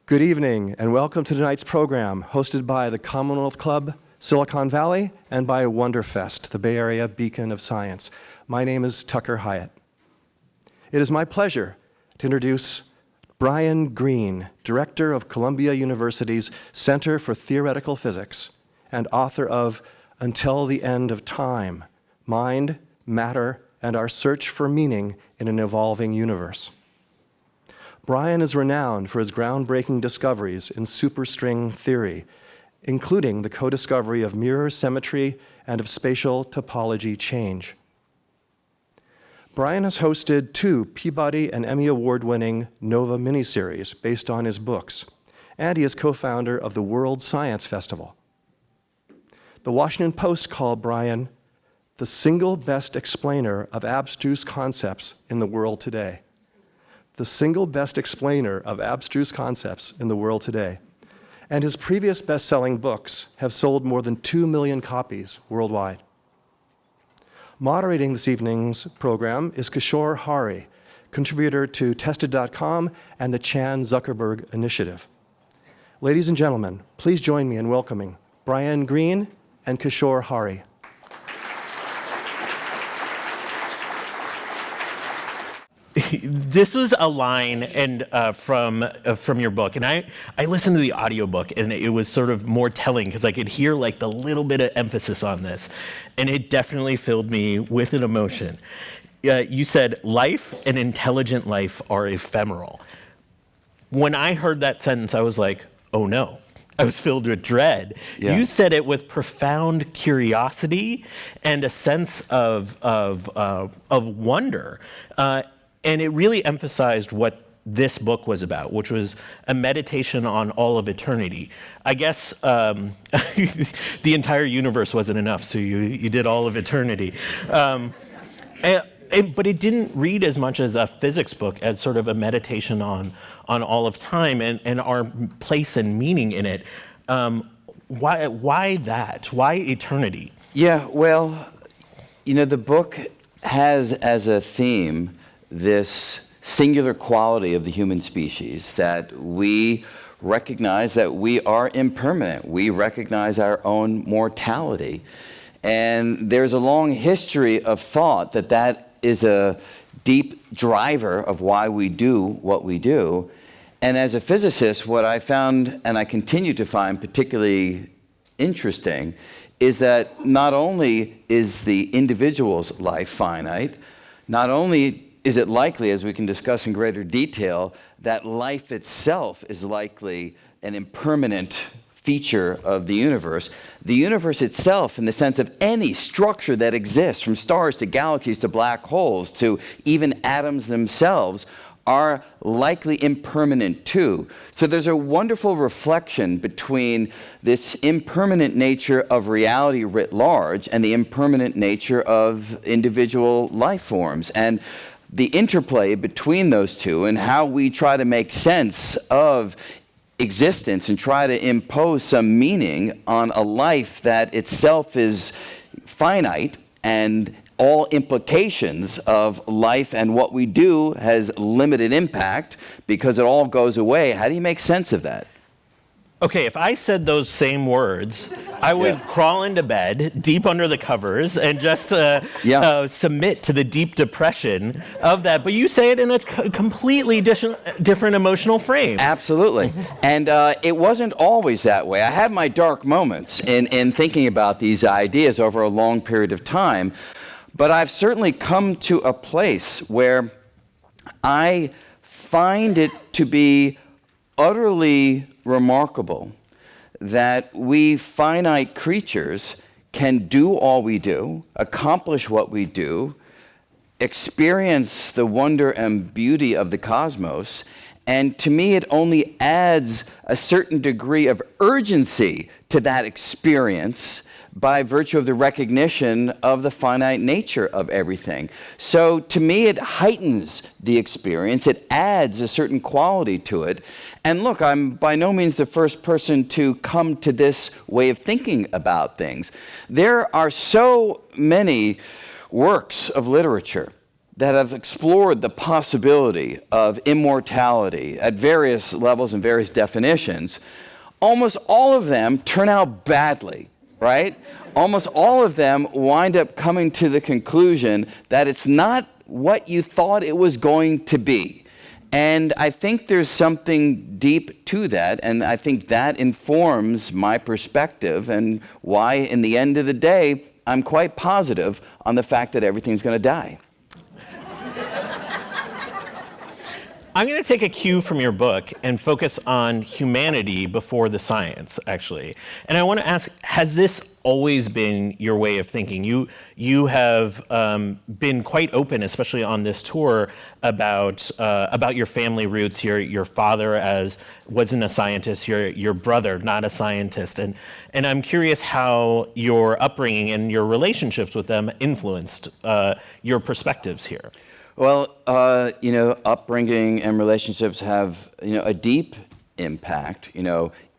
Good evening, and welcome to tonight's program, hosted by the Commonwealth Club, Silicon Valley, and by Wonderfest, the Bay Area beacon of science. My name is Tucker Hyatt. It is my pleasure to introduce Brian Greene, Director of Columbia University's Center for Theoretical Physics and author of Until the End of Time, Mind, Matter, and Our Search for Meaning in an Evolving Universe. Brian is renowned for his groundbreaking discoveries in superstring theory, including the co-discovery of mirror symmetry and of spatial topology change. Brian has hosted 2 Peabody and Emmy Award-winning NOVA miniseries based on his books, and he is co-founder of the World Science Festival. The Washington Post called Brian the single best explainer of abstruse concepts in the world today. The single best explainer of abstruse concepts in the world today. And his previous best-selling books have sold more than 2 million copies worldwide. Moderating this evening's program is Kishore Hari, contributor to Tested.com and the Chan Zuckerberg Initiative. Ladies and gentlemen, please join me in welcoming Brian Greene and Kishore Hari. This was a line from your book, and I listened to the audiobook, and it was sort of more telling because I could hear like the little bit of emphasis on this, and it definitely filled me with an emotion. You said, life and intelligent life are ephemeral. When I heard that sentence, I was like, oh no. I was filled with dread. Yeah. You said it with profound curiosity and a sense of wonder. And it really emphasized what this book was about, which was a meditation on all of eternity. I guess the entire universe wasn't enough, so you did all of eternity. But it didn't read as much as a physics book as sort of a meditation on all of time and our place and meaning in it. Why that? Why eternity? Yeah, well, the book has as a theme this singular quality of the human species, that we recognize that we are impermanent. We recognize our own mortality. And there's a long history of thought that is a deep driver of why we do what we do. And as a physicist, what I found, and I continue to find particularly interesting, is that not only is the individual's life finite, not only is it likely, as we can discuss in greater detail, that life itself is likely an impermanent feature of the universe. The universe itself, in the sense of any structure that exists, from stars to galaxies to black holes to even atoms themselves, are likely impermanent too. So there's a wonderful reflection between this impermanent nature of reality writ large and the impermanent nature of individual life forms. And the interplay between those two and how we try to make sense of existence and try to impose some meaning on a life that itself is finite, and all implications of life and what we do has limited impact because it all goes away. How do you make sense of that? Okay, if I said those same words, I would crawl into bed, deep under the covers, and just submit to the deep depression of that. But you say it in a completely different emotional frame. Absolutely. And it wasn't always that way. I had my dark moments in thinking about these ideas over a long period of time. But I've certainly come to a place where I find it to be utterly remarkable that we finite creatures can do all we do, accomplish what we do, experience the wonder and beauty of the cosmos, and to me it only adds a certain degree of urgency to that experience by virtue of the recognition of the finite nature of everything. So to me, it heightens the experience. It adds a certain quality to it. And look, I'm by no means the first person to come to this way of thinking about things. There are so many works of literature that have explored the possibility of immortality at various levels and various definitions, almost all of them turn out badly, right? Almost all of them wind up coming to the conclusion that it's not what you thought it was going to be. And I think there's something deep to that, and I think that informs my perspective and why, in the end of the day, I'm quite positive on the fact that everything's going to die. I'm going to take a cue from your book and focus on humanity before the science, actually. And I want to ask, has this always been your way of thinking? You have been quite open, especially on this tour, about your family roots. Your father wasn't a scientist. Your brother not a scientist. And I'm curious how your upbringing and your relationships with them influenced your perspectives here. Well, upbringing and relationships have, a deep impact.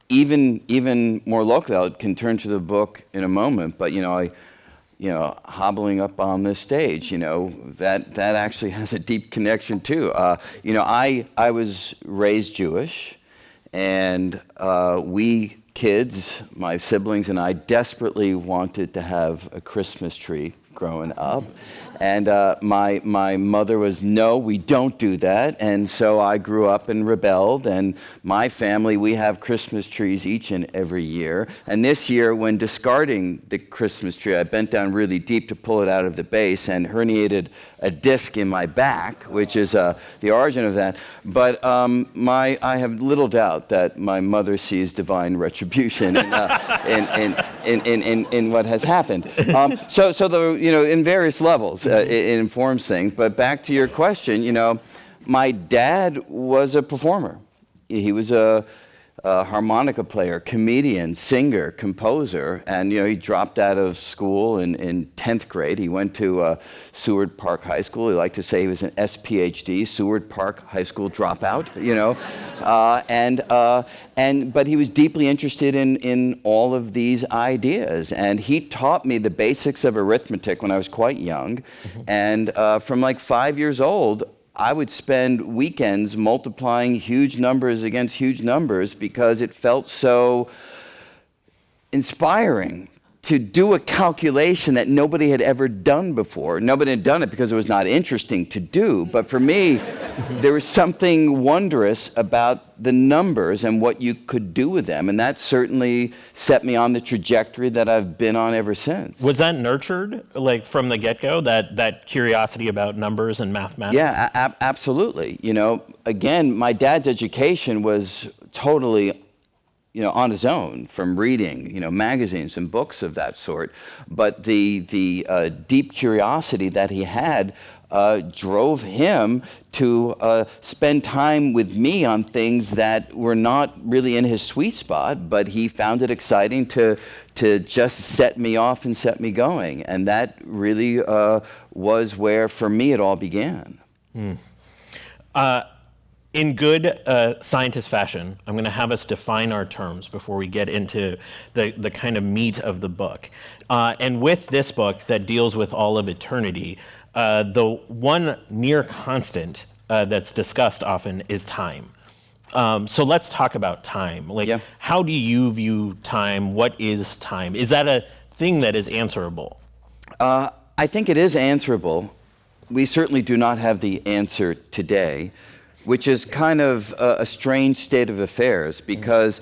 Even more locally, I can turn to the book in a moment, but hobbling up on this stage, that actually has a deep connection too. I was raised Jewish, and we kids, my siblings and I, desperately wanted to have a Christmas tree growing up. And my mother was, no, we don't do that. And so I grew up and rebelled. And my family, we have Christmas trees each and every year. And this year, when discarding the Christmas tree, I bent down really deep to pull it out of the base and herniated a disc in my back, which is the origin of that. But I have little doubt that my mother sees divine retribution in what has happened. So in various levels, it informs things. But back to your question, my dad was a performer. He was a harmonica player, comedian, singer, composer, and he dropped out of school in 10th grade. He went to Seward Park High School. He liked to say he was an SPHD, Seward Park High School dropout, but he was deeply interested in all of these ideas, and he taught me the basics of arithmetic when I was quite young. Mm-hmm. And from like 5 years old, I would spend weekends multiplying huge numbers against huge numbers because it felt so inspiring to do a calculation that nobody had ever done before. Nobody had done it because it was not interesting to do. But for me, there was something wondrous about the numbers and what you could do with them. And that certainly set me on the trajectory that I've been on ever since. Was that nurtured, like from the get-go, that curiosity about numbers and mathematics? Yeah, absolutely. Again, my dad's education was totally on his own from reading, magazines and books of that sort. But the deep curiosity that he had drove him to spend time with me on things that were not really in his sweet spot, but he found it exciting to just set me off and set me going. And that really was where, for me, it all began. In good scientist fashion, I'm going to have us define our terms before we get into the kind of meat of the book. And with this book that deals with all of eternity, the one near constant that's discussed often is time. So let's talk about time. How do you view time? What is time? Is that a thing that is answerable? I think it is answerable. We certainly do not have the answer today, which is kind of a strange state of affairs because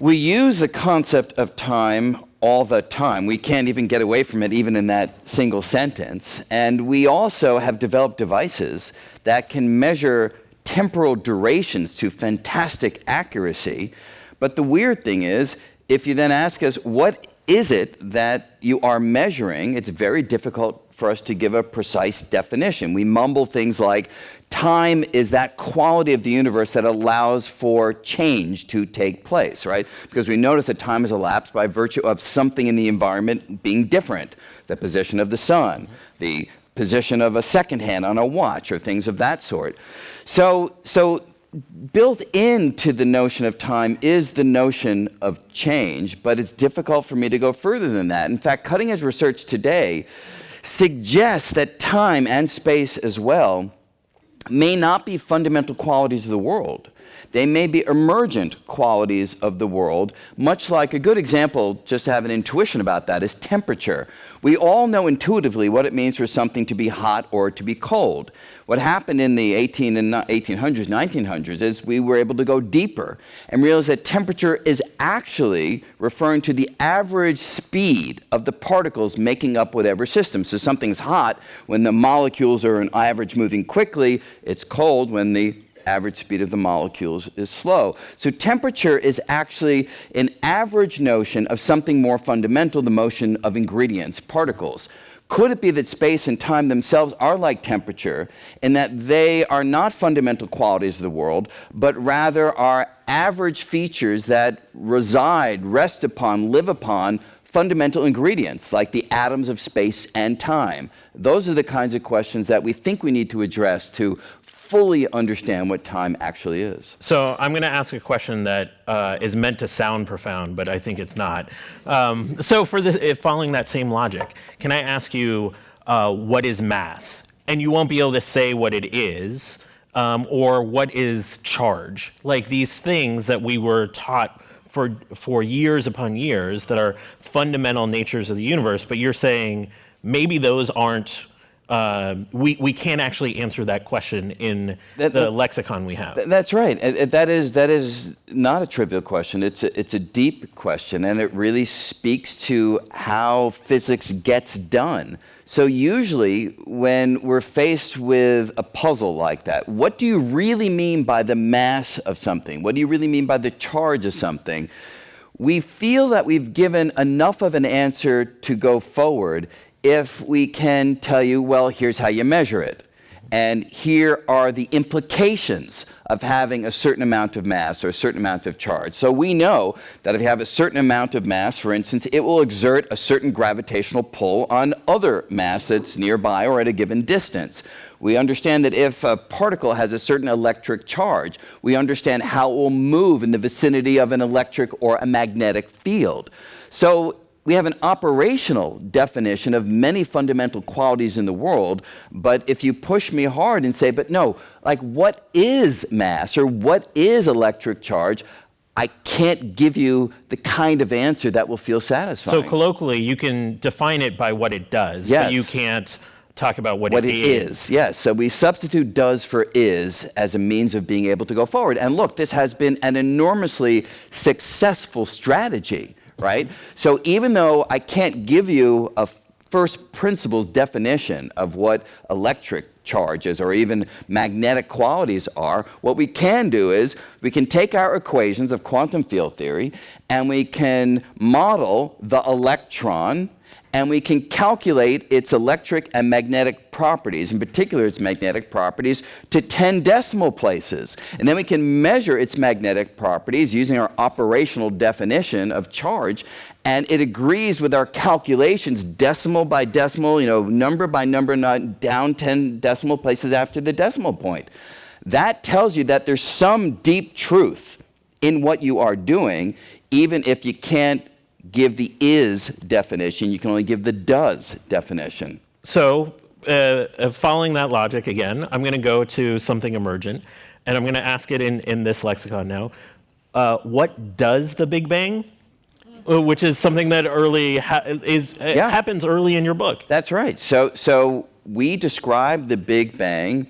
we use the concept of time all the time. We can't even get away from it even in that single sentence. And we also have developed devices that can measure temporal durations to fantastic accuracy. But the weird thing is, if you then ask us, what is it that you are measuring? It's very difficult for us to give a precise definition. We mumble things like, time is that quality of the universe that allows for change to take place, right? Because we notice that time has elapsed by virtue of something in the environment being different. The position of the sun, the position of a second hand on a watch, or things of that sort. So built into the notion of time is the notion of change, but it's difficult for me to go further than that. In fact, cutting edge research today suggests that time and space as well may not be fundamental qualities of the world. They may be emergent qualities of the world, much like a good example, just to have an intuition about that, is temperature. We all know intuitively what it means for something to be hot or to be cold. What happened in the 1800s, 1900s is we were able to go deeper and realize that temperature is actually referring to the average speed of the particles making up whatever system. So something's hot when the molecules are on average moving quickly. It's cold when the average speed of the molecules is slow. So temperature is actually an average notion of something more fundamental, the motion of ingredients, particles. Could it be that space and time themselves are like temperature in that they are not fundamental qualities of the world, but rather are average features that rest upon, live upon fundamental ingredients like the atoms of space and time? Those are the kinds of questions that we think we need to address to fully understand what time actually is. So I'm going to ask a question that is meant to sound profound, but I think it's not. So for this, following that same logic, can I ask you what is mass? And you won't be able to say what it is or what is charge. Like these things that we were taught for years upon years that are fundamental natures of the universe, but you're saying maybe those aren't. We can't actually answer that question in the lexicon we have. That's right. That is not a trivial question. It's a deep question, and it really speaks to how physics gets done. So usually when we're faced with a puzzle like that, what do you really mean by the mass of something? What do you really mean by the charge of something? We feel that we've given enough of an answer to go forward if we can tell you, well, here's how you measure it. And here are the implications of having a certain amount of mass or a certain amount of charge. So we know that if you have a certain amount of mass, for instance, it will exert a certain gravitational pull on other mass that's nearby or at a given distance. We understand that if a particle has a certain electric charge, we understand how it will move in the vicinity of an electric or a magnetic field. So we have an operational definition of many fundamental qualities in the world, but if you push me hard and say, but no, like what is mass or what is electric charge, I can't give you the kind of answer that will feel satisfying. So colloquially, you can define it by what it does, yes, but you can't talk about what it is. is. Yes, so we substitute does for is as a means of being able to go forward. And look, this has been an enormously successful strategy. Right? So even though I can't give you a first principles definition of what electric charges or even magnetic qualities are, what we can do is we can take our equations of quantum field theory and we can model the electron and we can calculate its electric and magnetic properties, in particular its magnetic properties, to 10 decimal places. And then we can measure its magnetic properties using our operational definition of charge, and it agrees with our calculations decimal by decimal, number by number, not down 10 decimal places after the decimal point. That tells you that there's some deep truth in what you are doing, even if you can't give the is definition, you can only give the does definition. So following that logic again, I'm going to go to something emergent, and I'm going to ask it in this lexicon now. What does the Big Bang? Which is something that happens early in your book. That's right. So we describe the Big Bang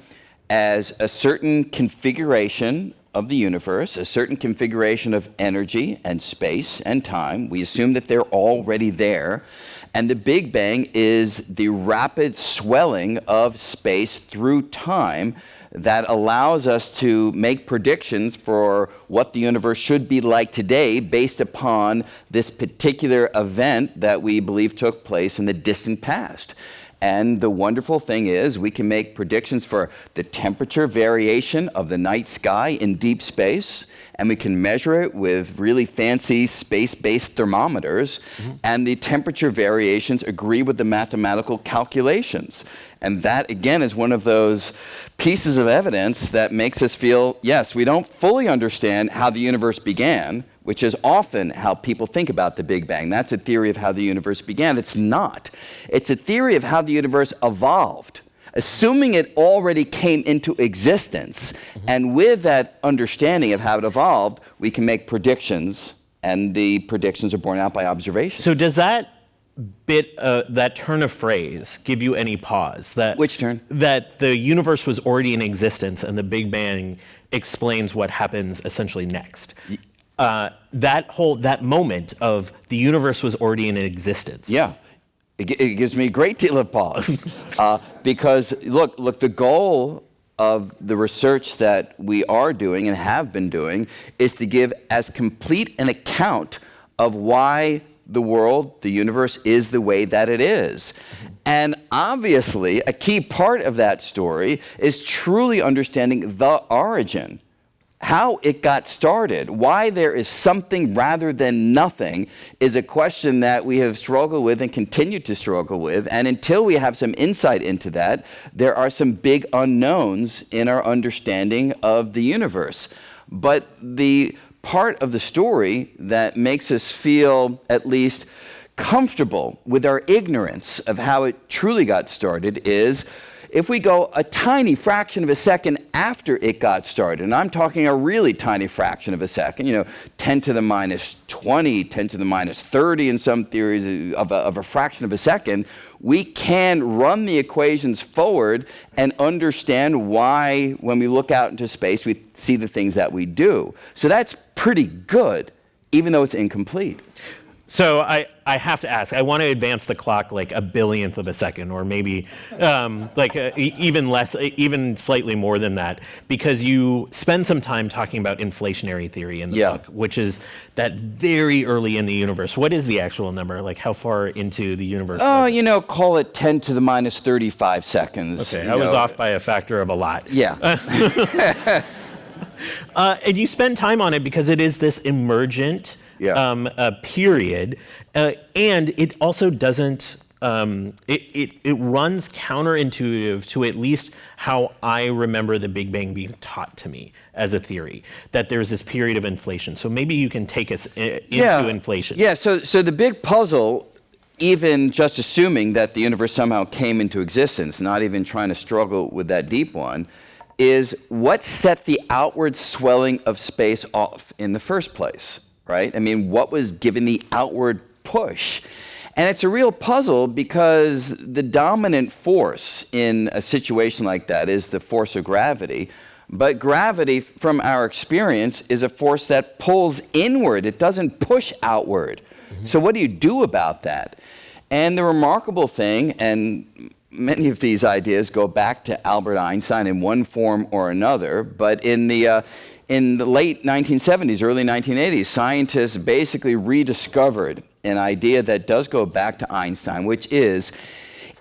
as a certain configuration of the universe, a certain configuration of energy and space and time. We assume that they're already there. And the Big Bang is the rapid swelling of space through time that allows us to make predictions for what the universe should be like today based upon this particular event that we believe took place in the distant past. And the wonderful thing is we can make predictions for the temperature variation of the night sky in deep space, and we can measure it with really fancy space-based thermometers, and the temperature variations agree with the mathematical calculations. And that, again, is one of those pieces of evidence that makes us feel, yes, we don't fully understand how the universe began. which is often how people think about the Big Bang. That's a theory of how the universe began. It's not. It's a theory of how the universe evolved, assuming it already came into existence. And with that understanding of how it evolved, we can make predictions, and the predictions are borne out by observation. So does that that turn of phrase give you any pause? Which turn? That the universe was already in existence and the Big Bang explains what happens essentially next. That moment of the universe was already in existence. Yeah. It gives me a great deal of pause. Because look, the goal of the research that we are doing and have been doing is to give as complete an account of why the world, the universe, is the way that it is. And obviously, a key part of that story is truly understanding the origin, how it got started. Why there is something rather than nothing is a question that we have struggled with and continue to struggle with. And until we have some insight into that, there are some big unknowns in our understanding of the universe. But the part of the story that makes us feel at least comfortable with our ignorance of how it truly got started is if we go a tiny fraction of a second after it got started, and I'm talking a really tiny fraction of a second, 10 to the minus 20, 10 to the minus 30 in some theories of a fraction of a second, we can run the equations forward and understand why, when we look out into space, we see the things that we do. So that's pretty good, even though it's incomplete. So I have to ask, I want to advance the clock like a billionth of a second, or maybe even less, even slightly more than that, because you spend some time talking about inflationary theory in the book, which is that very early in the universe. What is the actual number? Like how far into the universe? Call it 10 to the minus 35 seconds. Okay, I was off by a factor of a lot. Yeah. And you spend time on it because it is this emergent period, and it also doesn't. It runs counterintuitive to at least how I remember the Big Bang being taught to me as a theory. That there's this period of inflation. So maybe you can take us into inflation. Yeah. So the big puzzle, even just assuming that the universe somehow came into existence, not even trying to struggle with that deep one, is what set the outward swelling of space off in the first place, right? I mean, what was giving the outward push? And it's a real puzzle because the dominant force in a situation like that is the force of gravity. But gravity, from our experience, is a force that pulls inward. It doesn't push outward. Mm-hmm. So what do you do about that? And the remarkable thing, and many of these ideas go back to Albert Einstein in one form or another, but in the late 1970s, early 1980s, scientists basically rediscovered an idea that does go back to Einstein, which is,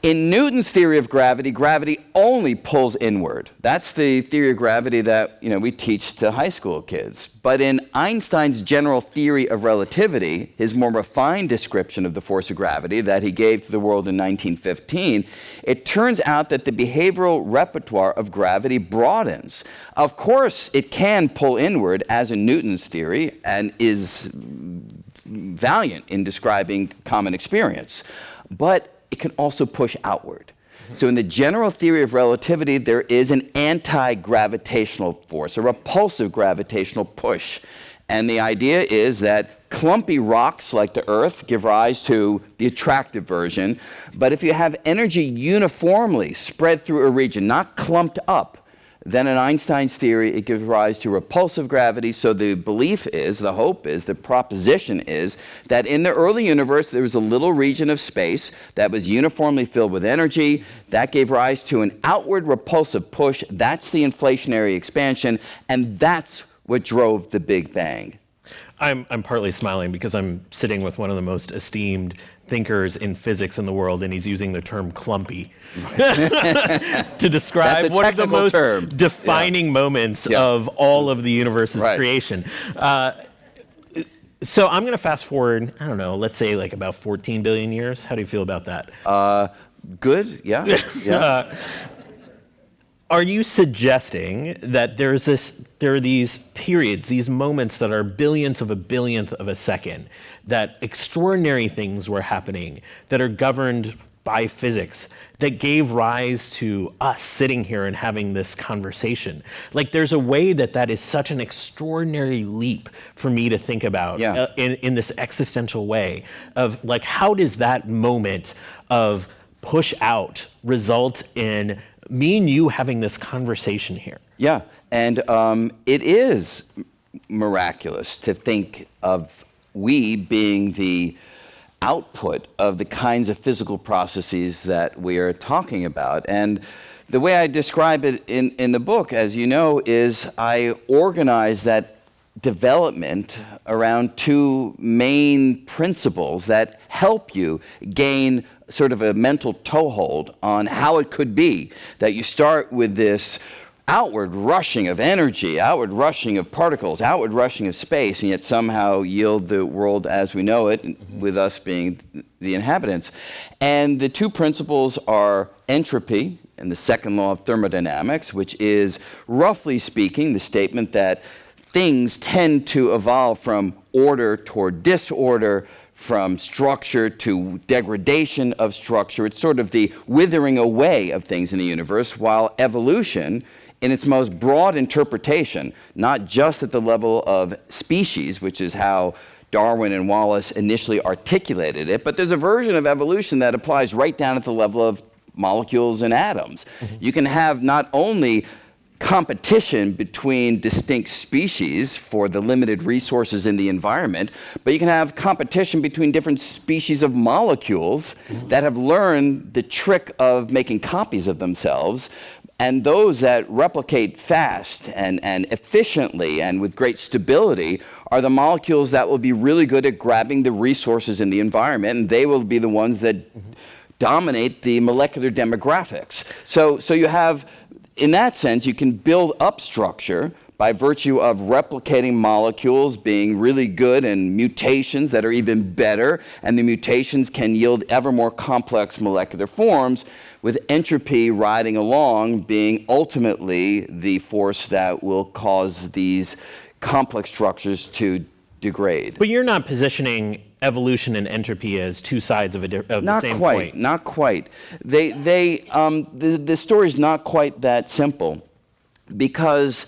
in Newton's theory of gravity, gravity only pulls inward. That's the theory of gravity that we teach to high school kids. But in Einstein's general theory of relativity, his more refined description of the force of gravity that he gave to the world in 1915, it turns out that the behavioral repertoire of gravity broadens. Of course, it can pull inward, as in Newton's theory, and is valiant in describing common experience. But it can also push outward. So in the general theory of relativity, there is an anti-gravitational force, a repulsive gravitational push. And the idea is that clumpy rocks like the Earth give rise to the attractive version. But if you have energy uniformly spread through a region, not clumped up, then in Einstein's theory, it gives rise to repulsive gravity. So the belief is, the hope is, the proposition is that in the early universe, there was a little region of space that was uniformly filled with energy. That gave rise to an outward repulsive push. That's the inflationary expansion. And that's what drove the Big Bang. I'm partly smiling because I'm sitting with one of the most esteemed thinkers in physics in the world, and he's using the term clumpy to describe one of the most defining moments of all of the universe's creation. So I'm going to fast forward, I don't know, let's say like about 14 billion years. How do you feel about that? Good, yeah. Are you suggesting that there are these periods, these moments that are billionths of a billionth of a second, that extraordinary things were happening that are governed by physics that gave rise to us sitting here and having this conversation? Like, there's a way that is such an extraordinary leap for me to think about in this existential way of, like, how does that moment of push out result in me and you having this conversation here? Yeah, and it is miraculous to think of we being the output of the kinds of physical processes that we are talking about. And the way I describe it in the book, as you know, is I organize that development around two main principles that help you gain sort of a mental toehold on how it could be that you start with this outward rushing of energy, outward rushing of particles, outward rushing of space, and yet somehow yield the world as we know it, with us being the inhabitants. And the two principles are entropy and the second law of thermodynamics, which is, roughly speaking, the statement that things tend to evolve from order toward disorder, from structure to degradation of structure. It's sort of the withering away of things in the universe, while evolution, in its most broad interpretation, not just at the level of species, which is how Darwin and Wallace initially articulated it, but there's a version of evolution that applies right down at the level of molecules and atoms. You can have not only competition between distinct species for the limited resources in the environment, but you can have competition between different species of molecules that have learned the trick of making copies of themselves, and those that replicate fast and efficiently and with great stability are the molecules that will be really good at grabbing the resources in the environment, and they will be the ones that dominate the molecular demographics. So you have, in that sense, you can build up structure by virtue of replicating molecules being really good and mutations that are even better, and the mutations can yield ever more complex molecular forms, with entropy riding along being ultimately the force that will cause these complex structures to degrade. But you're not positioning evolution and entropy as two sides of the same coin. Not quite. The story is not quite that simple, because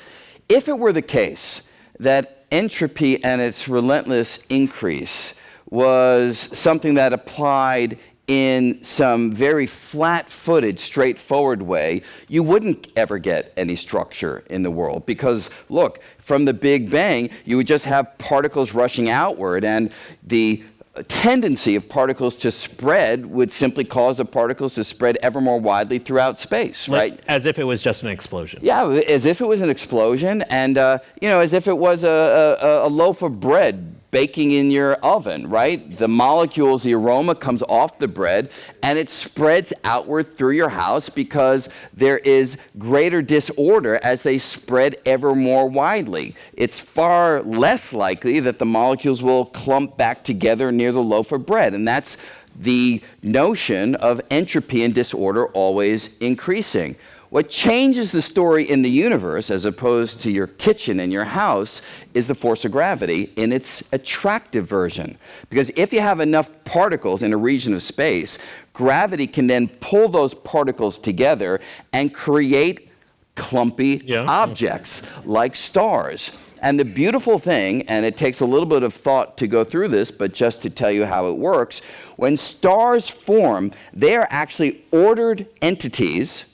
if it were the case that entropy and its relentless increase was something that applied in some very flat-footed, straightforward way, you wouldn't ever get any structure in the world. Because, look, from the Big Bang, you would just have particles rushing outward, and the tendency of particles to spread would simply cause the particles to spread ever more widely throughout space, right? As if it was just an explosion. Yeah, as if it was an explosion, and as if it was a loaf of bread baking in your oven, right? The molecules, the aroma comes off the bread, and it spreads outward through your house because there is greater disorder as they spread ever more widely. It's far less likely that the molecules will clump back together near the loaf of bread, and that's the notion of entropy and disorder always increasing. What changes the story in the universe, as opposed to your kitchen and your house, is the force of gravity in its attractive version. Because if you have enough particles in a region of space, gravity can then pull those particles together and create clumpy objects like stars. And the beautiful thing, and it takes a little bit of thought to go through this, but just to tell you how it works, when stars form, they are actually ordered entities.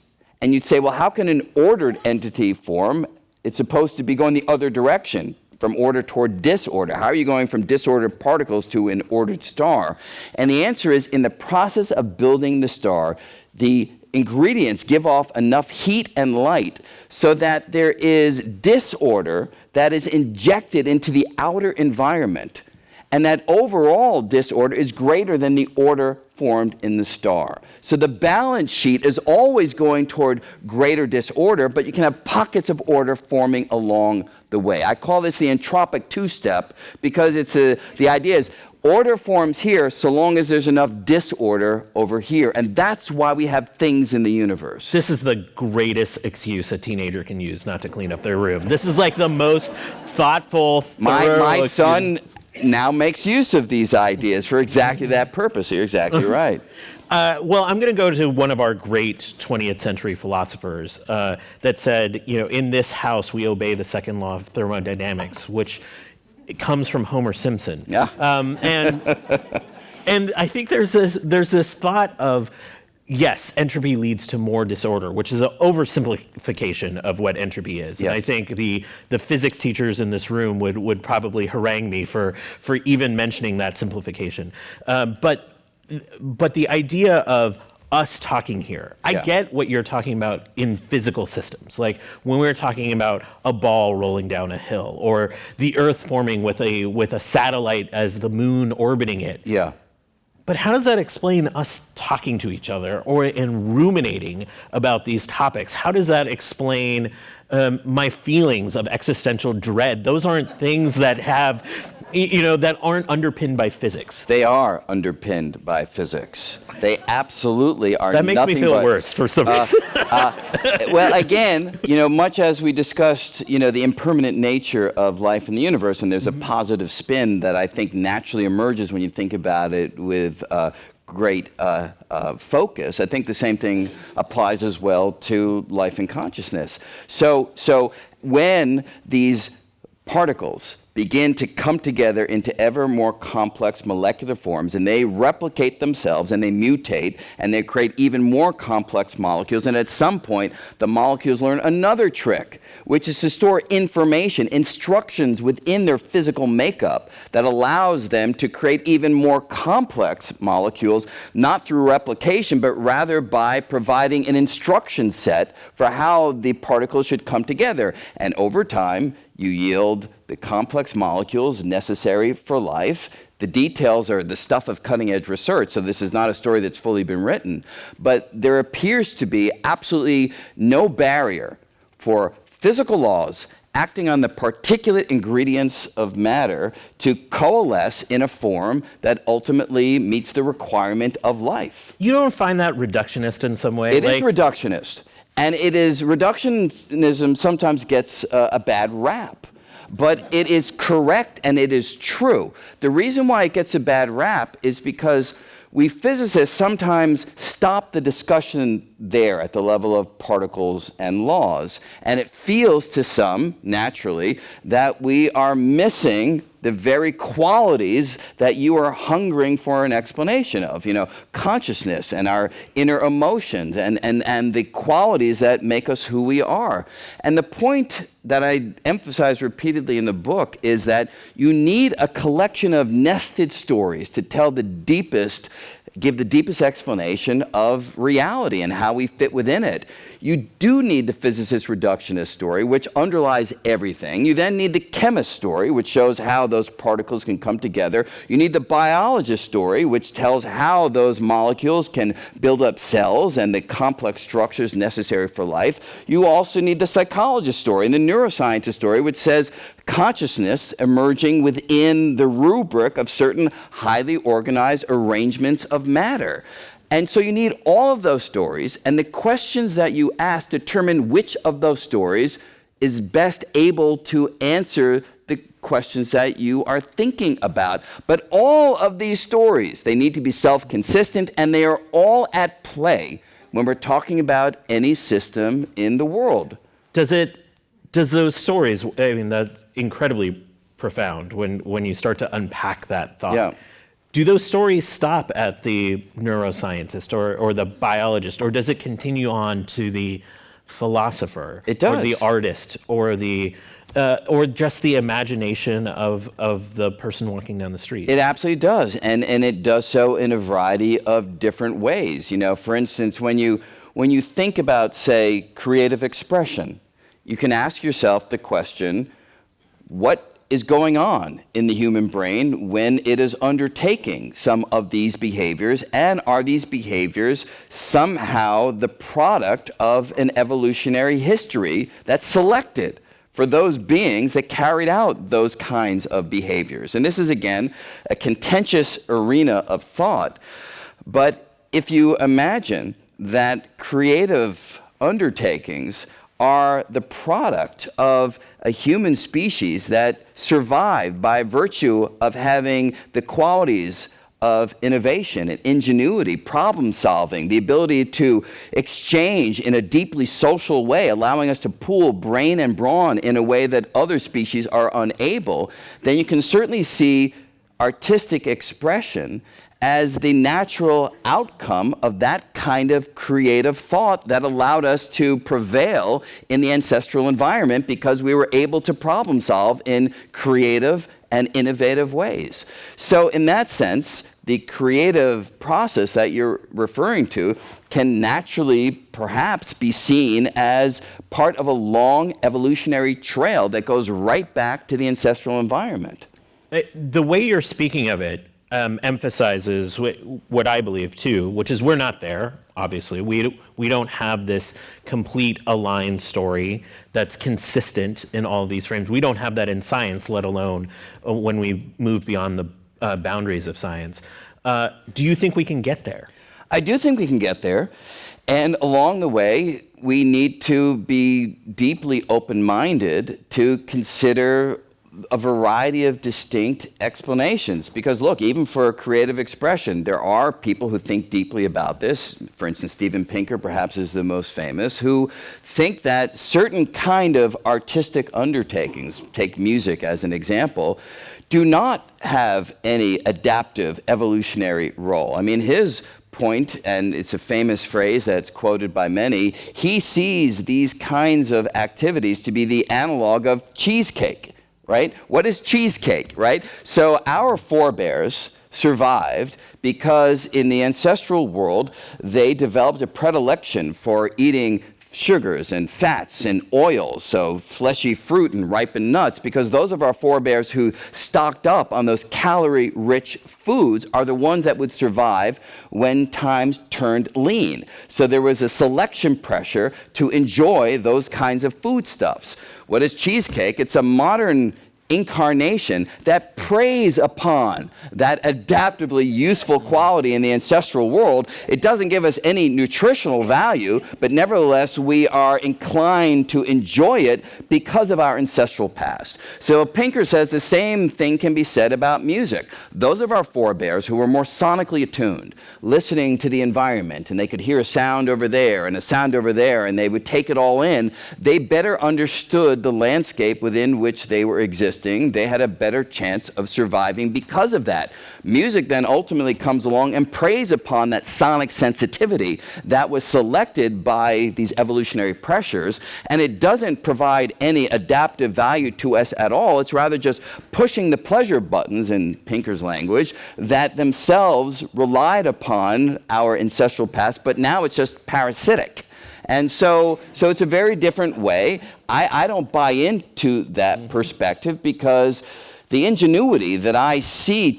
And you'd say, well, how can an ordered entity form? It's supposed to be going the other direction, from order toward disorder. How are you going from disordered particles to an ordered star? And the answer is, in the process of building the star, the ingredients give off enough heat and light so that there is disorder that is injected into the outer environment. And that overall disorder is greater than the order formed in the star. So the balance sheet is always going toward greater disorder, but you can have pockets of order forming along the way. I call this the entropic two-step because the idea is order forms here so long as there's enough disorder over here. And that's why we have things in the universe. This is the greatest excuse a teenager can use not to clean up their room. This is like the most thoughtful, thorough My excuse. son now makes use of these ideas for exactly that purpose. You're exactly right. Well, I'm going to go to one of our great 20th century philosophers that said, in this house we obey the second law of thermodynamics, which comes from Homer Simpson. Yeah. And I think there's this thought of, yes, entropy leads to more disorder, which is an oversimplification of what entropy is. Yes. And I think the physics teachers in this room would probably harangue me for even mentioning that simplification. But the idea of us talking here, I get what you're talking about in physical systems, like when we're talking about a ball rolling down a hill or the Earth forming with a satellite as the moon orbiting it. Yeah. But how does that explain us talking to each other and ruminating about these topics? How does that explain my feelings of existential dread? Those aren't things that have, that aren't underpinned by physics. They are underpinned by physics. They absolutely are. That makes me feel worse for some reason. Well, again, much as we discussed, the impermanent nature of life in the universe, and there's a positive spin that I think naturally emerges when you think about it with great focus. I think the same thing applies as well to life and consciousness. So when these particles begin to come together into ever more complex molecular forms, and they replicate themselves, and they mutate, and they create even more complex molecules, and at some point, the molecules learn another trick, which is to store information, instructions within their physical makeup that allows them to create even more complex molecules, not through replication, but rather by providing an instruction set for how the particles should come together. And over time, you yield the complex molecules necessary for life. The details are the stuff of cutting-edge research, so this is not a story that's fully been written. But there appears to be absolutely no barrier for physical laws acting on the particulate ingredients of matter to coalesce in a form that ultimately meets the requirement of life. You don't find that reductionist in some way? It is reductionist. And reductionism sometimes gets a bad rap. But it is correct and it is true. The reason why it gets a bad rap is because we physicists sometimes stop the discussion there at the level of particles and laws. And it feels to some, naturally, that we are missing the very qualities that you are hungering for an explanation of, consciousness and our inner emotions and the qualities that make us who we are. And the point that I emphasize repeatedly in the book is that you need a collection of nested stories to tell give the deepest explanation of reality and how we fit within it. You do need the physicist reductionist story, which underlies everything. You then need the chemist story, which shows how those particles can come together. You need the biologist story, which tells how those molecules can build up cells and the complex structures necessary for life. You also need the psychologist story and the neuroscientist story, which says consciousness emerging within the rubric of certain highly organized arrangements of matter. And so you need all of those stories, and the questions that you ask determine which of those stories is best able to answer the questions that you are thinking about. But all of these stories, they need to be self-consistent, and they are all at play when we're talking about any system in the world. Does those stories, that's incredibly profound when you start to unpack that thought. Yeah. Do those stories stop at the neuroscientist or the biologist, or does it continue on to the philosopher? It does. Or the artist, or just the imagination of the person walking down the street? It absolutely does, and it does so in a variety of different ways. For instance, when you think about, say, creative expression, you can ask yourself the question, what is going on in the human brain when it is undertaking some of these behaviors, and are these behaviors somehow the product of an evolutionary history that selected for those beings that carried out those kinds of behaviors. And this is, again, a contentious arena of thought. But if you imagine that creative undertakings are the product of a human species that survived by virtue of having the qualities of innovation and ingenuity, problem solving, the ability to exchange in a deeply social way, allowing us to pool brain and brawn in a way that other species are unable, then you can certainly see artistic expression as the natural outcome of that kind of creative thought that allowed us to prevail in the ancestral environment because we were able to problem solve in creative and innovative ways. So in that sense, the creative process that you're referring to can naturally perhaps be seen as part of a long evolutionary trail that goes right back to the ancestral environment. The way you're speaking of it emphasizes what I believe too, which is we're not there, obviously. We don't have this complete aligned story that's consistent in all of these frames. We don't have that in science, let alone when we move beyond the boundaries of science. Do you think we can get there? I do think we can get there. And along the way, we need to be deeply open-minded to consider a variety of distinct explanations. Because look, even for creative expression, there are people who think deeply about this. For instance, Steven Pinker perhaps is the most famous, who think that certain kind of artistic undertakings, take music as an example, do not have any adaptive evolutionary role. I mean, his point, and it's a famous phrase that's quoted by many, he sees these kinds of activities to be the analog of cheesecake. Right? What is cheesecake, right? So our forebears survived because in the ancestral world, they developed a predilection for eating sugars and fats and oils, so fleshy fruit and ripened nuts, because those of our forebears who stocked up on those calorie-rich foods are the ones that would survive when times turned lean. So there was a selection pressure to enjoy those kinds of foodstuffs. What is cheesecake? It's a modern incarnation that preys upon that adaptively useful quality in the ancestral world. It doesn't give us any nutritional value, but nevertheless we are inclined to enjoy it because of our ancestral past. So Pinker says the same thing can be said about music. Those of our forebears who were more sonically attuned, listening to the environment, and they could hear a sound over there and a sound over there, and they would take it all in, they better understood the landscape within which they were existing. They had a better chance of surviving because of that. Music then ultimately comes along and preys upon that sonic sensitivity that was selected by these evolutionary pressures, and it doesn't provide any adaptive value to us at all. It's rather just pushing the pleasure buttons, in Pinker's language, that themselves relied upon our ancestral past, but now it's just parasitic. And so it's a very different way. I don't buy into that perspective because the ingenuity that I see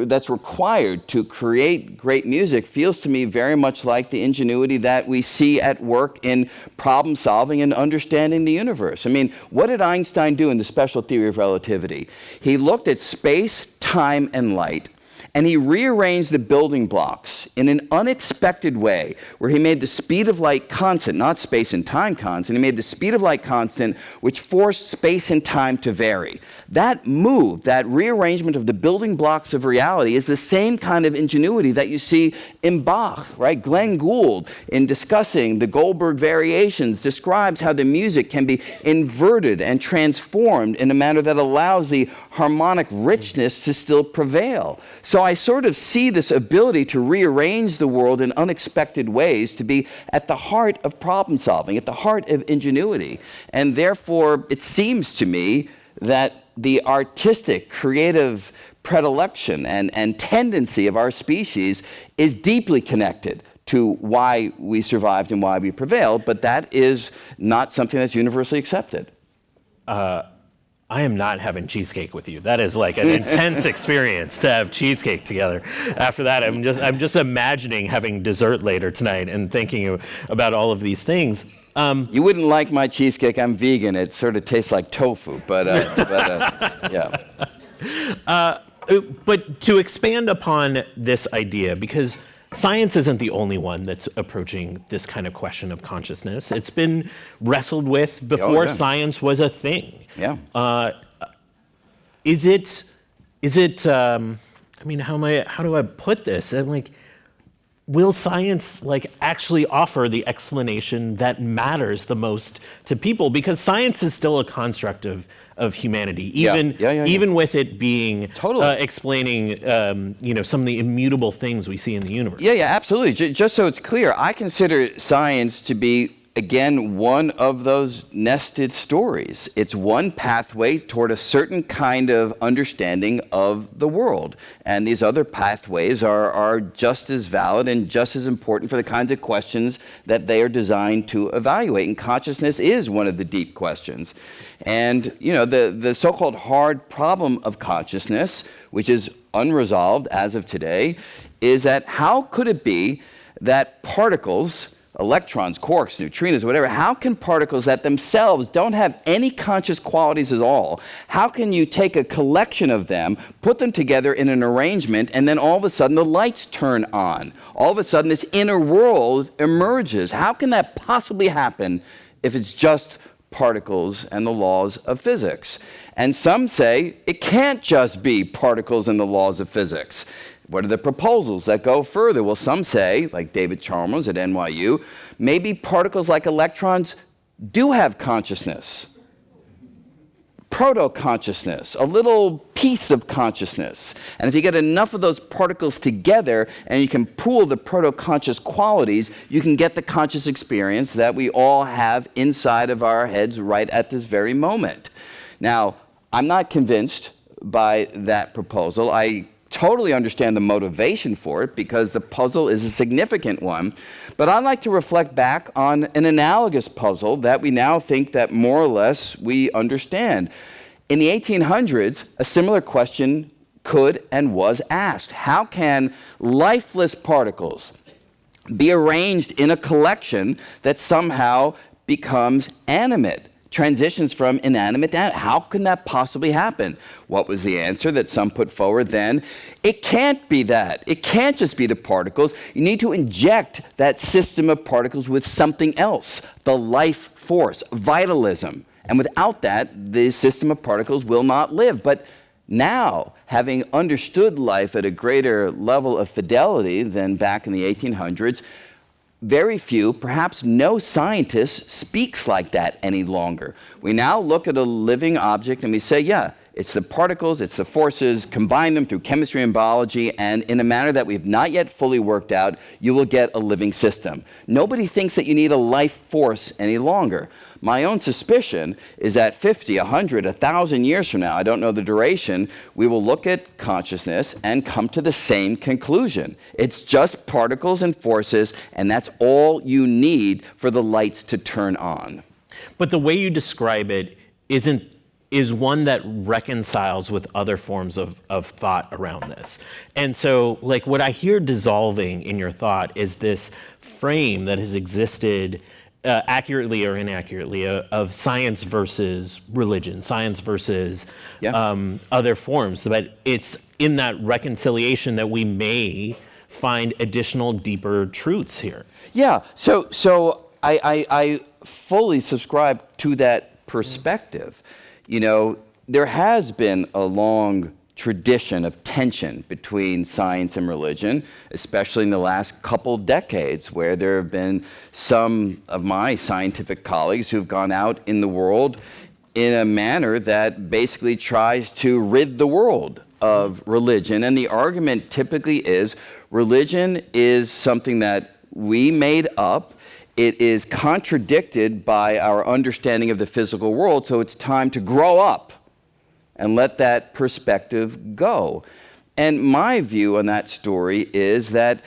that's required to create great music feels to me very much like the ingenuity that we see at work in problem solving and understanding the universe. I mean, what did Einstein do in the special theory of relativity? He looked at space, time, and light, and he rearranged the building blocks in an unexpected way, where he made the speed of light constant, not space and time constant. He made the speed of light constant, which forced space and time to vary. That move, that rearrangement of the building blocks of reality, is the same kind of ingenuity that you see in Bach, right? Glenn Gould, in discussing the Goldberg variations, describes how the music can be inverted and transformed in a manner that allows the harmonic richness to still prevail. So I sort of see this ability to rearrange the world in unexpected ways to be at the heart of problem solving, at the heart of ingenuity. And therefore, it seems to me that the artistic, creative predilection and tendency of our species is deeply connected to why we survived and why we prevailed, but that is not something that's universally accepted. I am not having cheesecake with you. That is like an intense experience to have cheesecake together. After that, I'm just imagining having dessert later tonight and thinking about all of these things. You wouldn't like my cheesecake. I'm vegan. It sort of tastes like tofu, but yeah. But to expand upon this idea, because science isn't the only one that's approaching this kind of question of consciousness. It's been wrestled with before science was a thing. Yeah. Is it? I mean, how do I put this? And like, will science like actually offer the explanation that matters the most to people? Because science is still a construct of humanity, even with it being explaining some of the immutable things we see in the universe. Yeah, absolutely. Just so it's clear, I consider science to be, again, one of those nested stories. It's one pathway toward a certain kind of understanding of the world. And these other pathways are just as valid and just as important for the kinds of questions that they are designed to evaluate. And consciousness is one of the deep questions. And, the so-called hard problem of consciousness, which is unresolved as of today, is that how could it be that particles, electrons, quarks, neutrinos, whatever, how can particles that themselves don't have any conscious qualities at all, how can you take a collection of them, put them together in an arrangement, and then all of a sudden the lights turn on? All of a sudden this inner world emerges. How can that possibly happen if it's just particles and the laws of physics? And some say it can't just be particles and the laws of physics. What are the proposals that go further? Well, some say, like David Chalmers at NYU, maybe particles like electrons do have consciousness, proto-consciousness, a little piece of consciousness. And if you get enough of those particles together and you can pool the proto-conscious qualities, you can get the conscious experience that we all have inside of our heads right at this very moment. Now, I'm not convinced by that proposal. I totally understand the motivation for it because the puzzle is a significant one. But I'd like to reflect back on an analogous puzzle that we now think that more or less we understand. In the 1800s, a similar question could and was asked. How can lifeless particles be arranged in a collection that somehow becomes animate? Transitions from inanimate to animate. How can that possibly happen? What was the answer that some put forward then? It can't be that. It can't just be the particles. You need to inject that system of particles with something else, the life force, vitalism. And without that, the system of particles will not live. But now, having understood life at a greater level of fidelity than back in the 1800s, very few, perhaps no scientist speaks like that any longer. We now look at a living object and we say, yeah, it's the particles, it's the forces, combine them through chemistry and biology, and in a manner that we've not yet fully worked out, you will get a living system. Nobody thinks that you need a life force any longer. My own suspicion is that 50, 100, 1,000 years from now, I don't know the duration, we will look at consciousness and come to the same conclusion. It's just particles and forces, and that's all you need for the lights to turn on. But the way you describe it is one that reconciles with other forms of thought around this. And so, like, what I hear dissolving in your thought is this frame that has existed accurately or inaccurately of science versus religion, science versus other forms. But it's in that reconciliation that we may find additional deeper truths here. Yeah, so I fully subscribe to that perspective. There has been a long tradition of tension between science and religion, especially in the last couple decades, where there have been some of my scientific colleagues who've gone out in the world in a manner that basically tries to rid the world of religion. And the argument typically is religion is something that we made up. It is contradicted by our understanding of the physical world, so it's time to grow up and let that perspective go. And my view on that story is that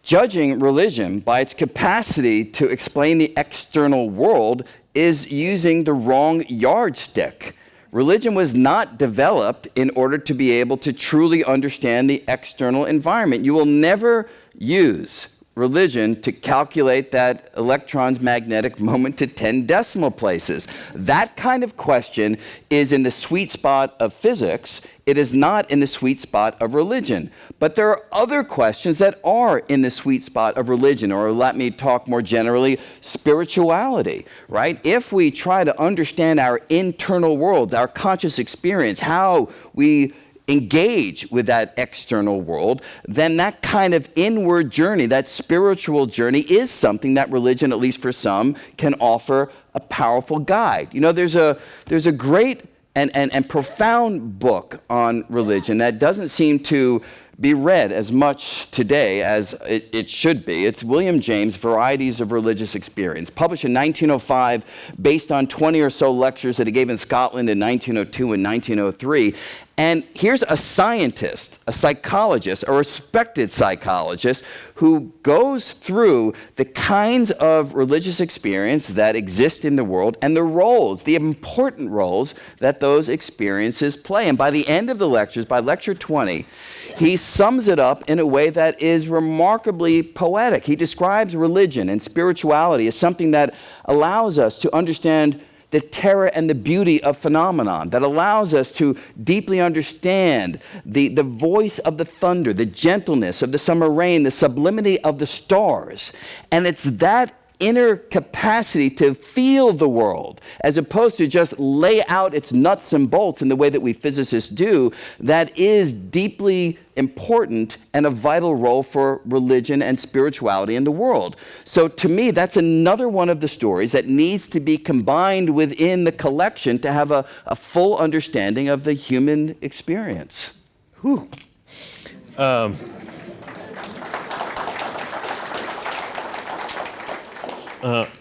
judging religion by its capacity to explain the external world is using the wrong yardstick. Religion was not developed in order to be able to truly understand the external environment. You will never use religion to calculate that electron's magnetic moment to 10 decimal places. That kind of question is in the sweet spot of physics. It is not in the sweet spot of religion. But there are other questions that are in the sweet spot of religion, or let me talk more generally, spirituality, right? If we try to understand our internal worlds, our conscious experience, how we engage with that external world, then that kind of inward journey, that spiritual journey, is something that religion, at least for some, can offer a powerful guide. You know, there's a great and profound book on religion that doesn't seem to be read as much today as it should be. It's William James' Varieties of Religious Experience, published in 1905, based on 20 or so lectures that he gave in Scotland in 1902 and 1903. And here's a scientist, a psychologist, a respected psychologist, who goes through the kinds of religious experience that exist in the world and the roles, the important roles that those experiences play. And by the end of the lectures, by lecture 20, he sums it up in a way that is remarkably poetic. He describes religion and spirituality as something that allows us to understand the terror and the beauty of phenomenon, that allows us to deeply understand the voice of the thunder, the gentleness of the summer rain, the sublimity of the stars. And it's that inner capacity to feel the world, as opposed to just lay out its nuts and bolts in the way that we physicists do, that is deeply important and a vital role for religion and spirituality in the world. So to me, that's another one of the stories that needs to be combined within the collection to have a full understanding of the human experience. Whew.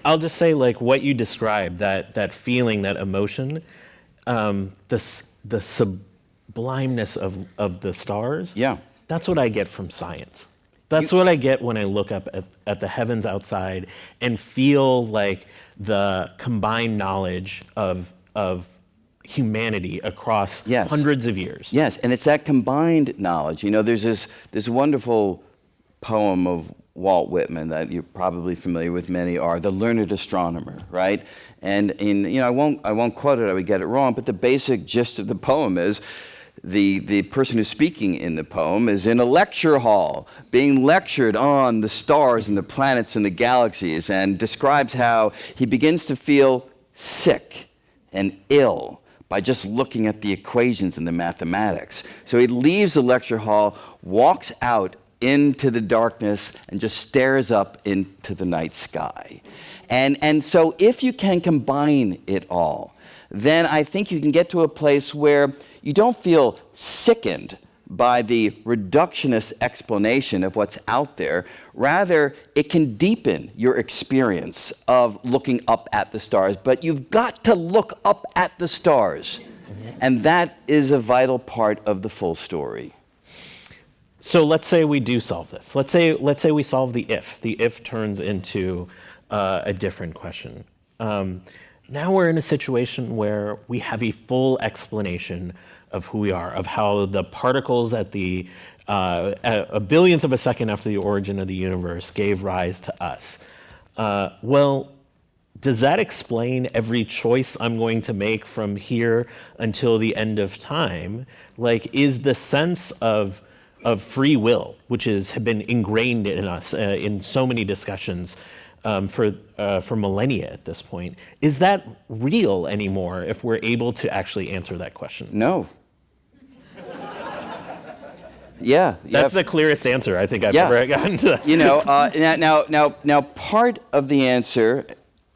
I'll just say, like, what you described, that feeling, that emotion, the sublimeness of the stars. Yeah. That's what I get from science. That's what I get when I look up at the heavens outside and feel like the combined knowledge of humanity across hundreds of years. Yes, and it's that combined knowledge. You know, there's this wonderful poem of Walt Whitman that you're probably familiar with, many are, The Learned Astronomer, right? And I won't quote it, I would get it wrong, but the basic gist of the poem is the person who's speaking in the poem is in a lecture hall being lectured on the stars and the planets and the galaxies, and describes how he begins to feel sick and ill by just looking at the equations and the mathematics. So he leaves the lecture hall, walks out into the darkness, and just stares up into the night sky. And so if you can combine it all, then I think you can get to a place where you don't feel sickened by the reductionist explanation of what's out there. Rather, it can deepen your experience of looking up at the stars. But you've got to look up at the stars. And that is a vital part of the full story. So let's say we do solve this. Let's say we solve the if. The if turns into a different question. Now we're in a situation where we have a full explanation of who we are, of how the particles at a billionth of a second after the origin of the universe gave rise to us. Well, does that explain every choice I'm going to make from here until the end of time? Like, is the sense of free will, which has been ingrained in us in so many discussions for millennia at this point, is that real anymore if we're able to actually answer that question? No. Yeah. That's the clearest answer I think I've ever gotten to that. You know, now part of the answer,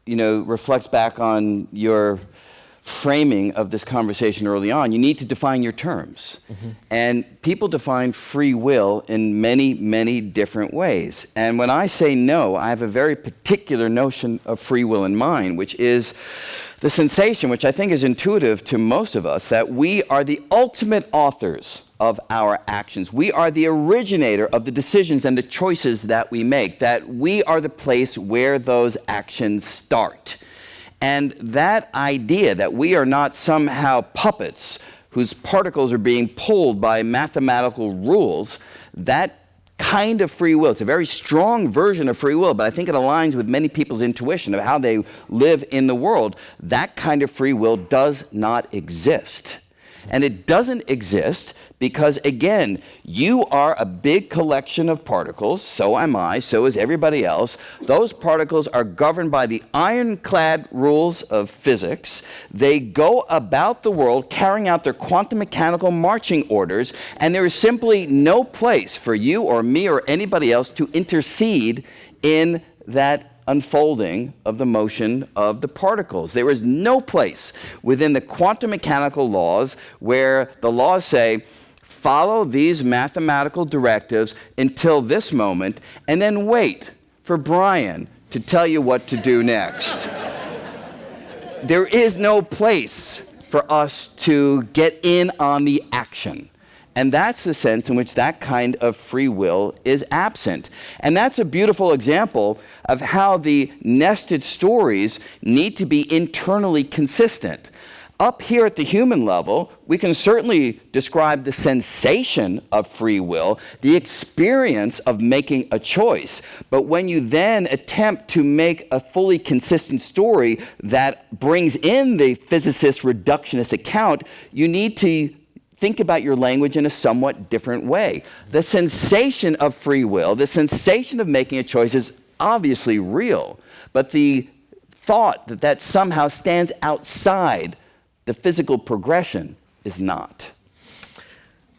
reflects back on your framing of this conversation early on. You need to define your terms. Mm-hmm. And people define free will in many, many different ways. And when I say no, I have a very particular notion of free will in mind, which is the sensation, which I think is intuitive to most of us, that we are the ultimate authors of our actions. We are the originator of the decisions and the choices that we make, that we are the place where those actions start. And that idea that we are not somehow puppets whose particles are being pulled by mathematical rules, that kind of free will, it's a very strong version of free will, but I think it aligns with many people's intuition of how they live in the world. That kind of free will does not exist. And it doesn't exist because, again, you are a big collection of particles, so am I, so is everybody else. Those particles are governed by the ironclad rules of physics. They go about the world carrying out their quantum mechanical marching orders, and there is simply no place for you or me or anybody else to intercede in that unfolding of the motion of the particles. There is no place within the quantum mechanical laws where the laws say, follow these mathematical directives until this moment, and then wait for Brian to tell you what to do next. There is no place for us to get in on the action. And that's the sense in which that kind of free will is absent. And that's a beautiful example of how the nested stories need to be internally consistent. Up here at the human level, we can certainly describe the sensation of free will, the experience of making a choice. But when you then attempt to make a fully consistent story that brings in the physicist reductionist account, you need to think about your language in a somewhat different way. The sensation of free will, the sensation of making a choice is obviously real, but the thought that that somehow stands outside the physical progression is not.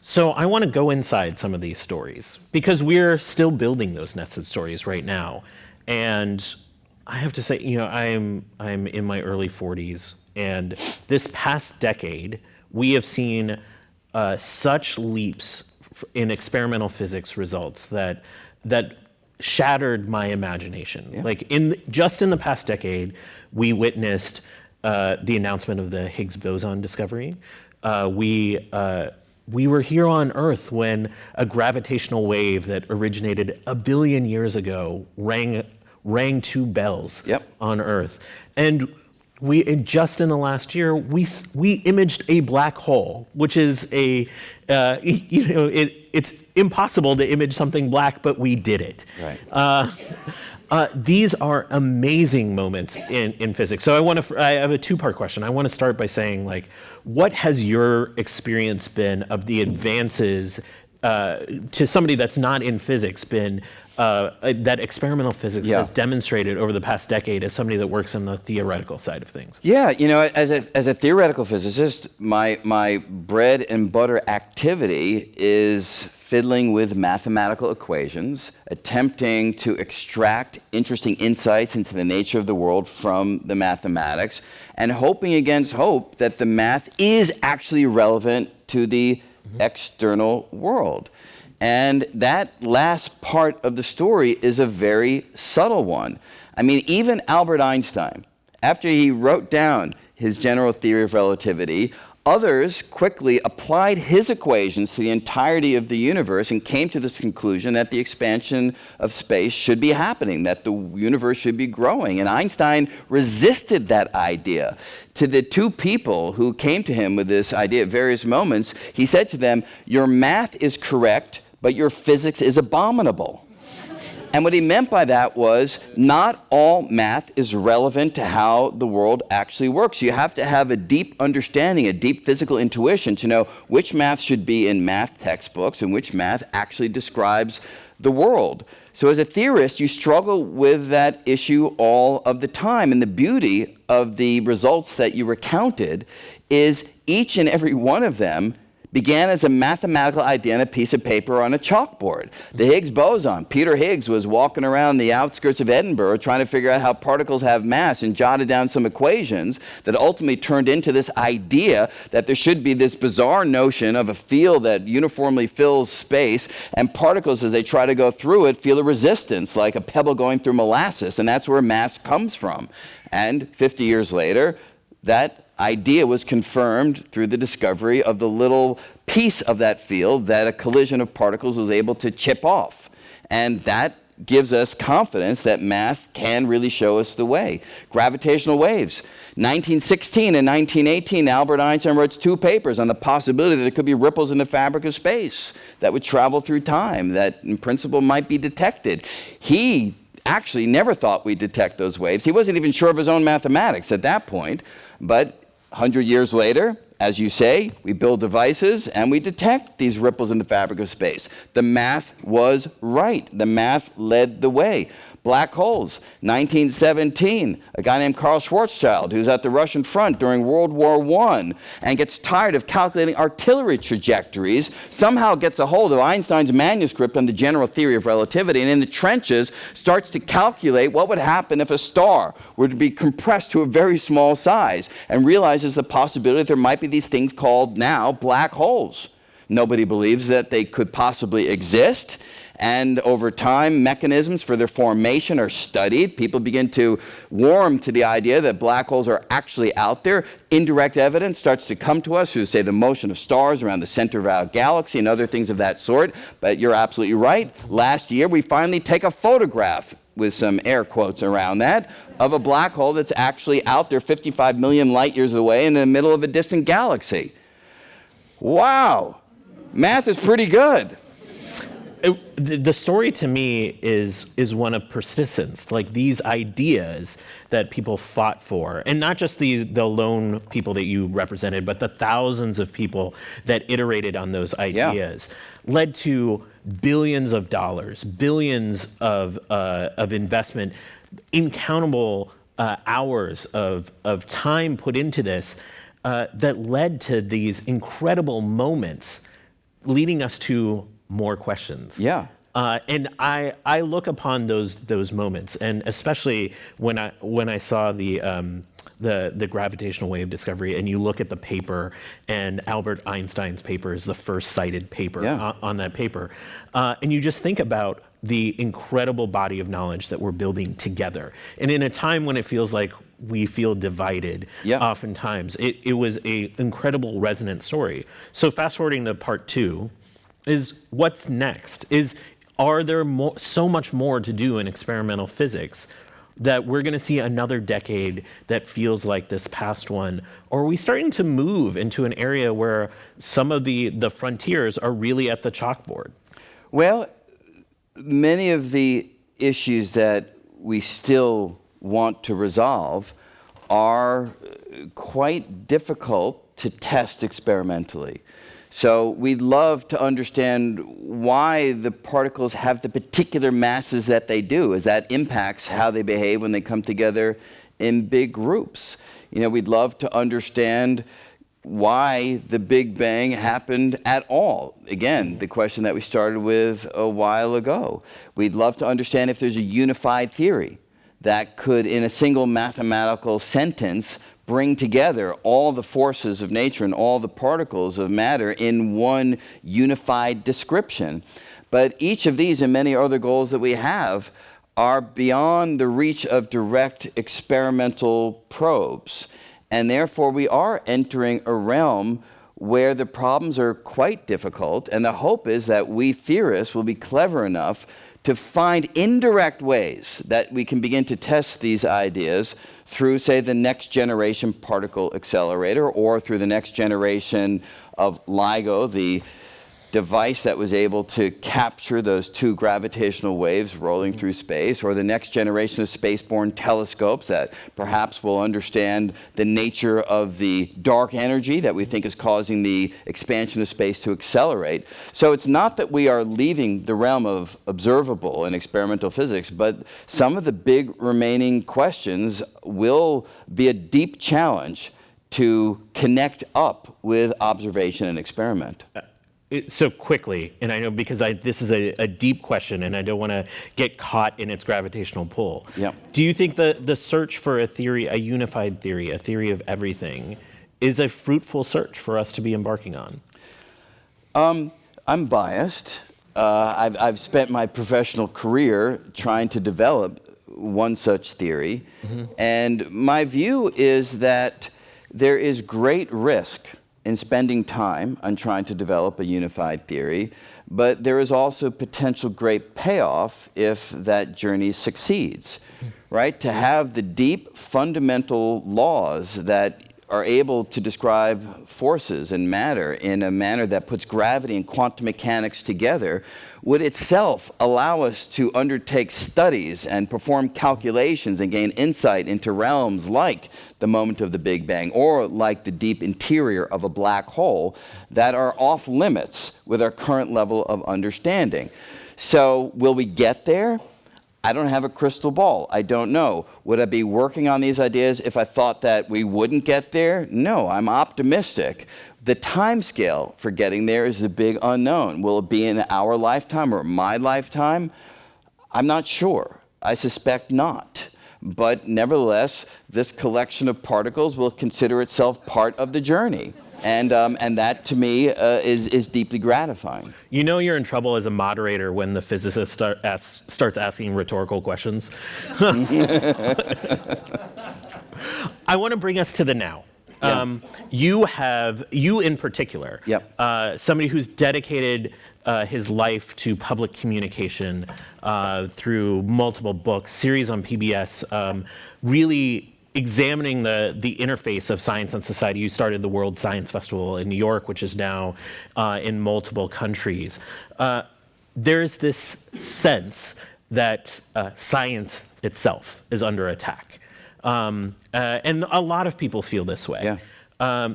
So I want to go inside some of these stories because we're still building those nested stories right now. And I have to say, I'm in my early 40s, and this past decade, we have seen such leaps in experimental physics results that shattered my imagination. Yeah. Like just in the past decade, we witnessed the announcement of the Higgs boson discovery. We were here on Earth when a gravitational wave that originated 1 billion years ago rang two bells on Earth, and just in the last year, we imaged a black hole, which is it's impossible to image something black, but we did it. Right. These are amazing moments in physics. So I have a two-part question. I want to start by saying, what has your experience been of the advances to somebody that's not in physics that experimental physics has demonstrated over the past decade as somebody that works on the theoretical side of things? Yeah, as a theoretical physicist, my bread and butter activity is fiddling with mathematical equations, attempting to extract interesting insights into the nature of the world from the mathematics, and hoping against hope that the math is actually relevant to the external world. And that last part of the story is a very subtle one. I mean, even Albert Einstein, after he wrote down his general theory of relativity, others quickly applied his equations to the entirety of the universe and came to this conclusion that the expansion of space should be happening, that the universe should be growing. And Einstein resisted that idea. To the two people who came to him with this idea at various moments, he said to them, "Your math is correct, but your physics is abominable." And what he meant by that was not all math is relevant to how the world actually works. You have to have a deep understanding, a deep physical intuition to know which math should be in math textbooks and which math actually describes the world. So as a theorist, you struggle with that issue all of the time. And the beauty of the results that you recounted is each and every one of them began as a mathematical idea on a piece of paper on a chalkboard. The Higgs boson. Peter Higgs was walking around the outskirts of Edinburgh trying to figure out how particles have mass and jotted down some equations that ultimately turned into this idea that there should be this bizarre notion of a field that uniformly fills space, and particles, as they try to go through it, feel a resistance like a pebble going through molasses, and that's where mass comes from. And 50 years later, that idea was confirmed through the discovery of the little piece of that field that a collision of particles was able to chip off. And that gives us confidence that math can really show us the way. Gravitational waves. 1916 and 1918, Albert Einstein wrote 2 papers on the possibility that there could be ripples in the fabric of space that would travel through time, that in principle might be detected. He actually never thought we'd detect those waves. He wasn't even sure of his own mathematics at that point. But 100 years later, as you say, we build devices and we detect these ripples in the fabric of space. The math was right. The math led the way. Black holes. 1917, a guy named Karl Schwarzschild, who's at the Russian front during World War I and gets tired of calculating artillery trajectories, somehow gets a hold of Einstein's manuscript on the general theory of relativity, and in the trenches starts to calculate what would happen if a star were to be compressed to a very small size, and realizes the possibility that there might be these things called now black holes. Nobody believes that they could possibly exist. And over time, mechanisms for their formation are studied. People begin to warm to the idea that black holes are actually out there. Indirect evidence starts to come to us through, say, the motion of stars around the center of our galaxy and other things of that sort. But you're absolutely right. Last year, we finally take a photograph, with some air quotes around that, of a black hole that's actually out there 55 million light years away in the middle of a distant galaxy. Wow. Math is pretty good. The story to me is one of persistence, like these ideas that people fought for, and not just the lone people that you represented, but the thousands of people that iterated on those ideas, led to billions of dollars, billions of investment, incountable hours of time put into this, that led to these incredible moments, leading us to more questions. Yeah. And I look upon those moments, and especially when I saw the gravitational wave discovery, and you look at the paper, and Albert Einstein's paper is the first cited paper on that paper, and you just think about the incredible body of knowledge that we're building together. And in a time when it feels like we feel divided, oftentimes, it was an incredible resonant story. So fast forwarding to part 2, is what's next? Are there so much more to do in experimental physics that we're going to see another decade that feels like this past one? Or are we starting to move into an area where some of the frontiers are really at the chalkboard? Well, many of the issues that we still want to resolve are quite difficult to test experimentally. So we'd love to understand why the particles have the particular masses that they do, as that impacts how they behave when they come together in big groups. We'd love to understand why the Big Bang happened at all. Again, the question that we started with a while ago. We'd love to understand if there's a unified theory that could, in a single mathematical sentence, bring together all the forces of nature and all the particles of matter in one unified description. But each of these and many other goals that we have are beyond the reach of direct experimental probes. And therefore, we are entering a realm where the problems are quite difficult, and the hope is that we theorists will be clever enough to find indirect ways that we can begin to test these ideas through, say, the next generation particle accelerator, or through the next generation of LIGO, the device that was able to capture those 2 gravitational waves rolling through space, or the next generation of spaceborne telescopes that perhaps will understand the nature of the dark energy that we think is causing the expansion of space to accelerate. So it's not that we are leaving the realm of observable and experimental physics, but some of the big remaining questions will be a deep challenge to connect up with observation and experiment. So quickly, and I know because this is a deep question, and I don't want to get caught in its gravitational pull. Yep. Do you think the search for a theory, a unified theory, a theory of everything, is a fruitful search for us to be embarking on? I'm biased. I've spent my professional career trying to develop one such theory, and my view is that there is great risk in spending time on trying to develop a unified theory, but there is also potential great payoff if that journey succeeds, right? To have the deep fundamental laws that are able to describe forces and matter in a manner that puts gravity and quantum mechanics together would itself allow us to undertake studies and perform calculations and gain insight into realms like the moment of the Big Bang or like the deep interior of a black hole that are off limits with our current level of understanding. So will we get there? I don't have a crystal ball. I don't know. Would I be working on these ideas if I thought that we wouldn't get there? No, I'm optimistic. The time scale for getting there is the big unknown. Will it be in our lifetime or my lifetime? I'm not sure. I suspect not. But nevertheless, this collection of particles will consider itself part of the journey. And that, to me, is deeply gratifying. You know you're in trouble as a moderator when the physicist starts asking rhetorical questions. I want to bring us to the now. Yeah. You in particular, Yep. Somebody who's dedicated his life to public communication through multiple books, series on PBS, really examining the interface of science and society. You started the World Science Festival in New York, which is now in multiple countries. There's this sense that science itself is under attack. And a lot of people feel this way. Yeah.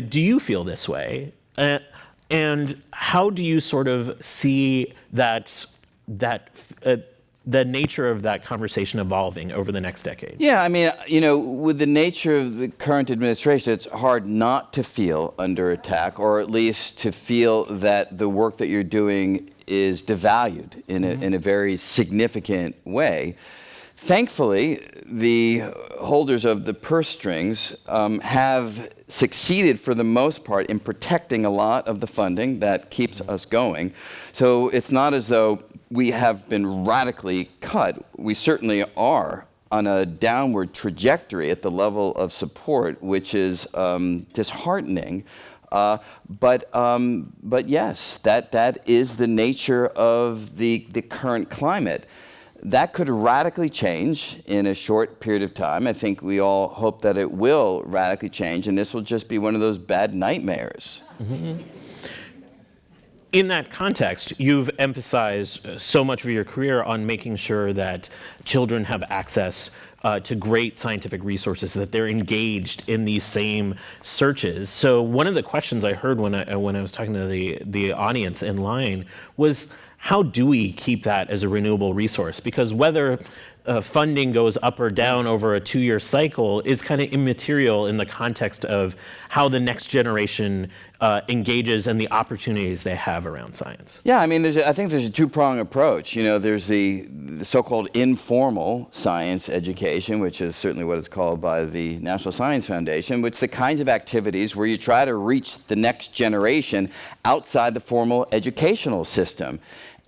Do you feel this way? And how do you sort of see the nature of that conversation evolving over the next decade? Yeah, I mean, with the nature of the current administration, it's hard not to feel under attack, or at least to feel that the work that you're doing is devalued in a very significant way. Thankfully, the holders of the purse strings have succeeded for the most part in protecting a lot of the funding that keeps us going. So it's not as though we have been radically cut. We certainly are on a downward trajectory at the level of support, which is disheartening. But yes, that is the nature of the current climate. That could radically change in a short period of time. I think we all hope that it will radically change, and this will just be one of those bad nightmares. Mm-hmm. In that context, you've emphasized so much of your career on making sure that children have access to great scientific resources, that they're engaged in these same searches. So one of the questions I heard when I was talking to the audience in line was, how do we keep that as a renewable resource? Because whether funding goes up or down over a 2-year cycle is kind of immaterial in the context of how the next generation engages and the opportunities they have around science. Yeah, I mean, I think there's a two-pronged approach. There's the so-called informal science education, which is certainly what it's called by the National Science Foundation, which is the kinds of activities where you try to reach the next generation outside the formal educational system.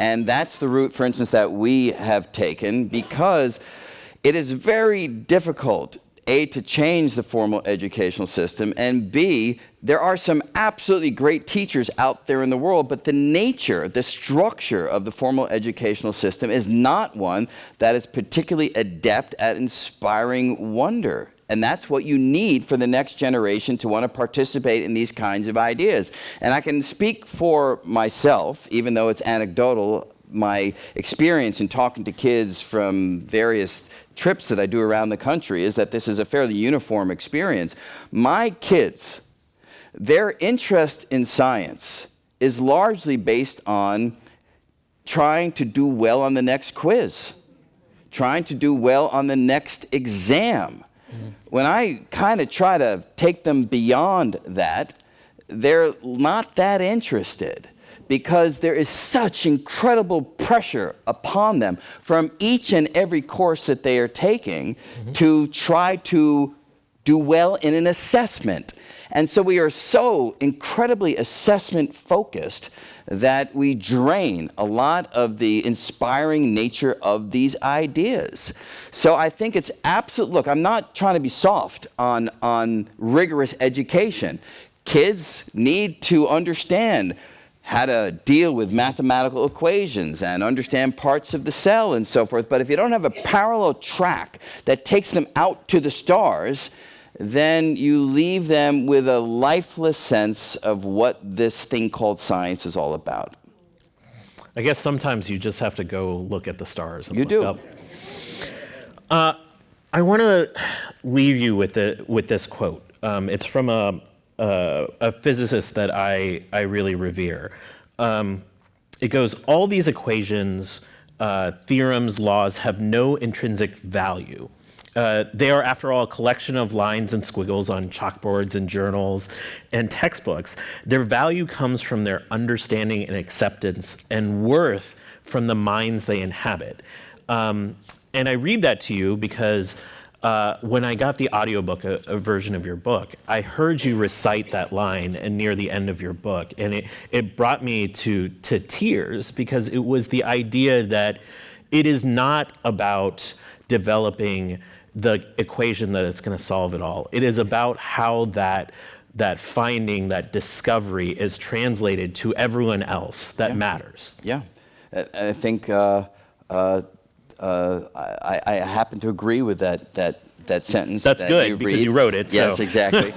And that's the route, for instance, that we have taken, because it is very difficult, A, to change the formal educational system, and B, there are some absolutely great teachers out there in the world, but the nature, the structure of the formal educational system is not one that is particularly adept at inspiring wonder. And that's what you need for the next generation to want to participate in these kinds of ideas. And I can speak for myself, even though it's anecdotal. My experience in talking to kids from various trips that I do around the country is that this is a fairly uniform experience. My kids, their interest in science is largely based on trying to do well on the next quiz, trying to do well on the next exam. When I kind of try to take them beyond that, they're not that interested, because there is such incredible pressure upon them from each and every course that they are taking to try to do well in an assessment. And so we are so incredibly assessment focused that we drain a lot of the inspiring nature of these ideas. So I think it's absolute. Look, I'm not trying to be soft on rigorous education. kids need to understand how to deal with mathematical equations and understand parts of the cell and so forth. But if you don't have a parallel track that takes them out to the stars, then you leave them with a lifeless sense of what this thing called science is all about. I guess sometimes you just have to go look at the stars. And You look do. Up. I want to leave you with this quote. It's from a physicist that I really revere. It goes, "All these equations, theorems, laws have no intrinsic value. They are, after all, a collection of lines and squiggles on chalkboards and journals and textbooks. Their value comes from their understanding and acceptance, and worth from the minds they inhabit." And I read that to you because when I got the audiobook, a version of your book, I heard you recite that line and near the end of your book. And it brought me to tears, because it was the idea that it is not about developing the equation that it's going to solve it all. It is about how that finding, that discovery is translated to everyone else that matters. Yeah, I think I happen to agree with that sentence. That's that good, you because read. you wrote it. Yes, so. exactly.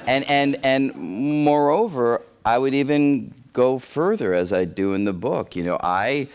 And moreover, I would even go further, as I do in the book. You know, I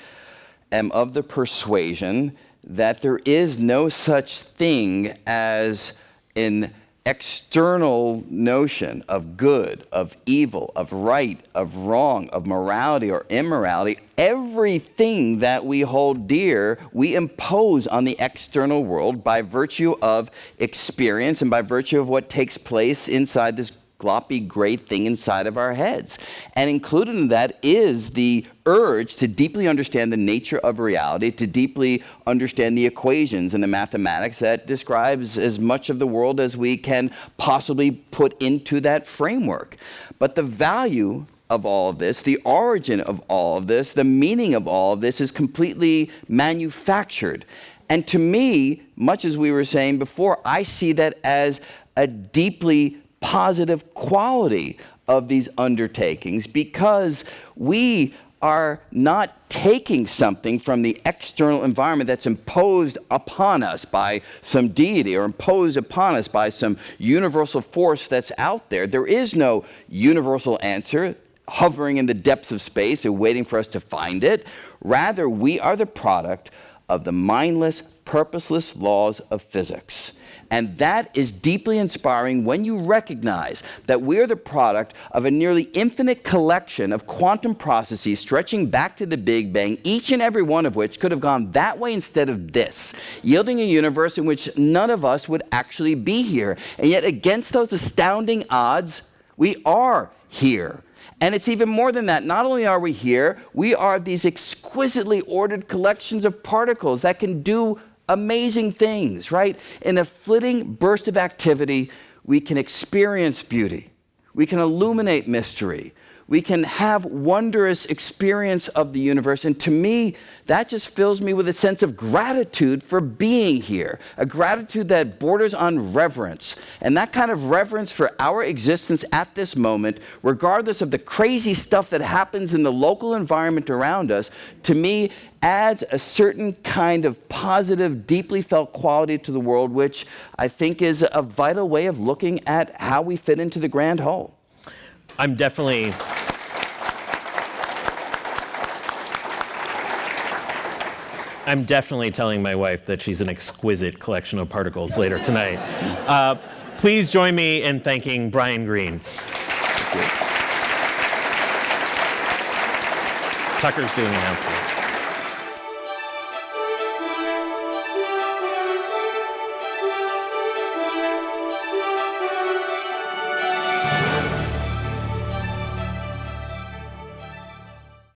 am of the persuasion that there is no such thing as an external notion of good, of evil, of right, of wrong, of morality or immorality. Everything that we hold dear, we impose on the external world by virtue of experience and by virtue of what takes place inside this gloppy, gray thing inside of our heads. And included in that is the urge to deeply understand the nature of reality, to deeply understand the equations and the mathematics that describes as much of the world as we can possibly put into that framework. But the value of all of this, the origin of all of this, the meaning of all of this is completely manufactured. And to me, much as we were saying before, I see that as a deeply positive quality of these undertakings, because we are not taking something from the external environment that's imposed upon us by some deity or imposed upon us by some universal force that's out there. There is no universal answer hovering in the depths of space and waiting for us to find it. Rather, we are the product of the mindless, purposeless laws of physics. And that is deeply inspiring when you recognize that we are the product of a nearly infinite collection of quantum processes stretching back to the Big Bang, each and every one of which could have gone that way instead of this, yielding a universe in which none of us would actually be here. And yet, against those astounding odds, we are here. And it's even more than that. Not only are we here, we are these exquisitely ordered collections of particles that can do amazing things, right? In a flitting burst of activity, we can experience beauty. We can illuminate mystery. We can have wondrous experience of the universe. And to me, that just fills me with a sense of gratitude for being here, a gratitude that borders on reverence. And that kind of reverence for our existence at this moment, regardless of the crazy stuff that happens in the local environment around us, to me adds a certain kind of positive, deeply felt quality to the world, which I think is a vital way of looking at how we fit into the grand whole. I'm definitely telling my wife that she's an exquisite collection of particles later tonight. Please join me in thanking Brian Greene. Tucker's doing an announcement.